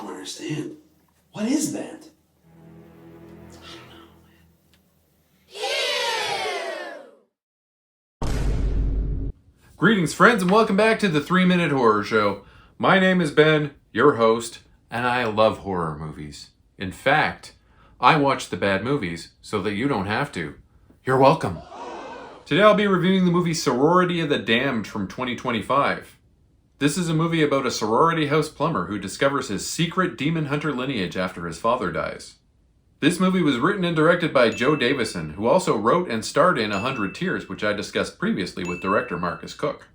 don't understand. What is that? Greetings, friends, and welcome back to the 3-Minute Horror Show. My name is Ben, your host, and I love horror movies. In fact, I watch the bad movies so that you don't have to. You're welcome. Today I'll be reviewing the movie Sorority of the Damned from 2025. This is a movie about a sorority house plumber who discovers his secret demon hunter lineage after his father dies. This movie was written and directed by Joe Davison, who also wrote and starred in 100 Tears, which I discussed previously with director Marcus Cook.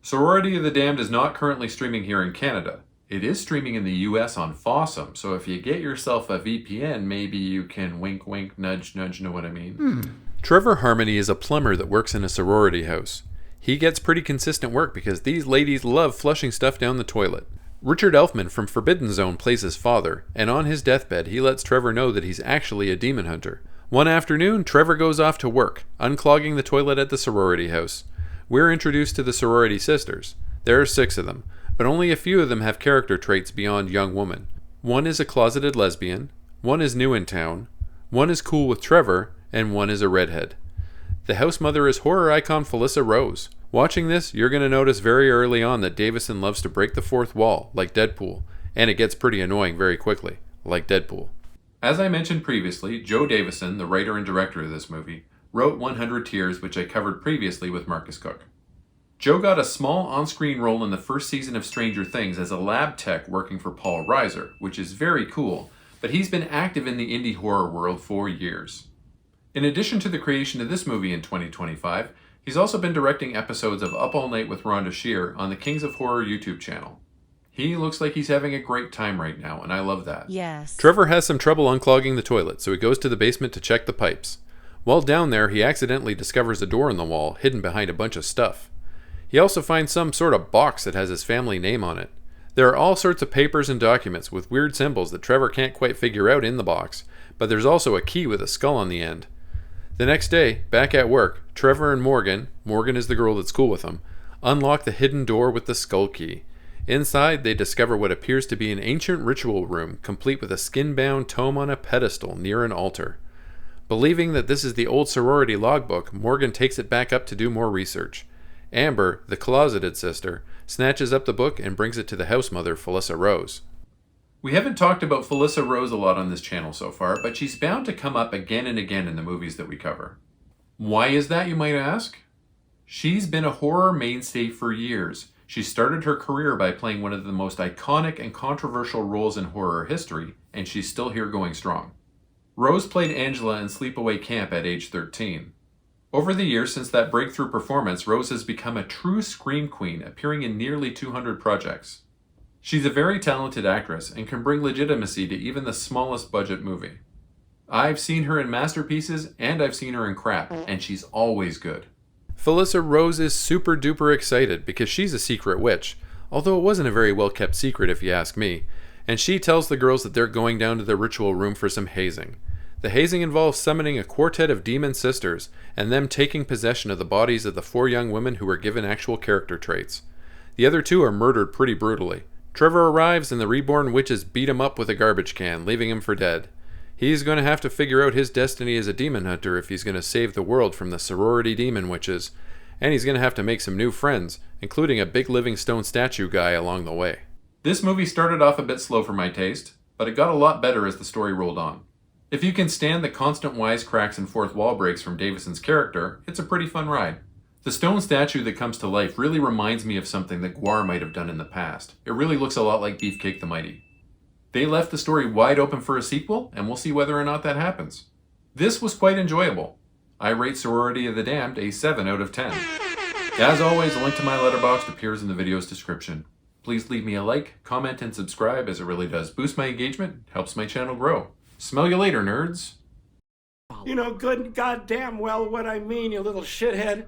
Sorority of the Damned is not currently streaming here in Canada. It is streaming in the US on Fossum, so if you get yourself a VPN, maybe you can wink wink, nudge nudge, know what I mean? Trevor Harmony is a plumber that works in a sorority house. He gets pretty consistent work because these ladies love flushing stuff down the toilet. Richard Elfman from Forbidden Zone plays his father, and on his deathbed he lets Trevor know that he's actually a demon hunter. One afternoon, Trevor goes off to work, unclogging the toilet at the sorority house. We're introduced to the sorority sisters. There are 6 of them, but only a few of them have character traits beyond young woman. One is a closeted lesbian, one is new in town, one is cool with Trevor, and one is a redhead. The house mother is horror icon Felissa Rose. Watching this, you're going to notice very early on that Davison loves to break the fourth wall, like Deadpool, and it gets pretty annoying very quickly, like Deadpool. As I mentioned previously, Joe Davison, the writer and director of this movie, wrote 100 Tears, which I covered previously with Marcus Cook. Joe got a small on-screen role in the first season of Stranger Things as a lab tech working for Paul Reiser, which is very cool, but he's been active in the indie horror world for years. In addition to the creation of this movie in 2025, he's also been directing episodes of Up All Night with Rhonda Shear on the Kings of Horror YouTube channel. He looks like he's having a great time right now, and I love that. Yes. Trevor has some trouble unclogging the toilet, so he goes to the basement to check the pipes. While down there, he accidentally discovers a door in the wall hidden behind a bunch of stuff. He also finds some sort of box that has his family name on it. There are all sorts of papers and documents with weird symbols that Trevor can't quite figure out in the box, but there's also a key with a skull on the end. The next day, back at work, Trevor and Morgan is the girl that's cool with him, unlock the hidden door with the skull key. Inside, they discover what appears to be an ancient ritual room, complete with a skin-bound tome on a pedestal near an altar. Believing that this is the old sorority logbook, Morgan takes it back up to do more research. Amber, the closeted sister, snatches up the book and brings it to the house mother, Felissa Rose. We haven't talked about Felissa Rose a lot on this channel so far, but she's bound to come up again and again in the movies that we cover. Why is that, you might ask? She's been a horror mainstay for years. She started her career by playing one of the most iconic and controversial roles in horror history, and she's still here going strong. Rose played Angela in Sleepaway Camp at age 13. Over the years since that breakthrough performance, Rose has become a true scream queen, appearing in nearly 200 projects. She's a very talented actress and can bring legitimacy to even the smallest budget movie. I've seen her in masterpieces and I've seen her in crap, and she's always good. Felissa Rose is super duper excited because she's a secret witch, although it wasn't a very well kept secret if you ask me, and she tells the girls that they're going down to the ritual room for some hazing. The hazing involves summoning a quartet of demon sisters and them taking possession of the bodies of the 4 young women who were given actual character traits. The other 2 are murdered pretty brutally. Trevor arrives and the reborn witches beat him up with a garbage can, leaving him for dead. He's going to have to figure out his destiny as a demon hunter if he's going to save the world from the sorority demon witches, and he's going to have to make some new friends, including a big living stone statue guy along the way. This movie started off a bit slow for my taste, but it got a lot better as the story rolled on. If you can stand the constant wisecracks and fourth wall breaks from Davison's character, it's a pretty fun ride. The stone statue that comes to life really reminds me of something that Gwar might have done in the past. It really looks a lot like Beefcake the Mighty. They left the story wide open for a sequel, and we'll see whether or not that happens. This was quite enjoyable. I rate Sorority of the Damned a 7 out of 10. As always, a link to my Letterboxd appears in the video's description. Please leave me a like, comment, and subscribe, as it really does boost my engagement, helps my channel grow. Smell you later, nerds. You know good and goddamn well what I mean, you little shithead.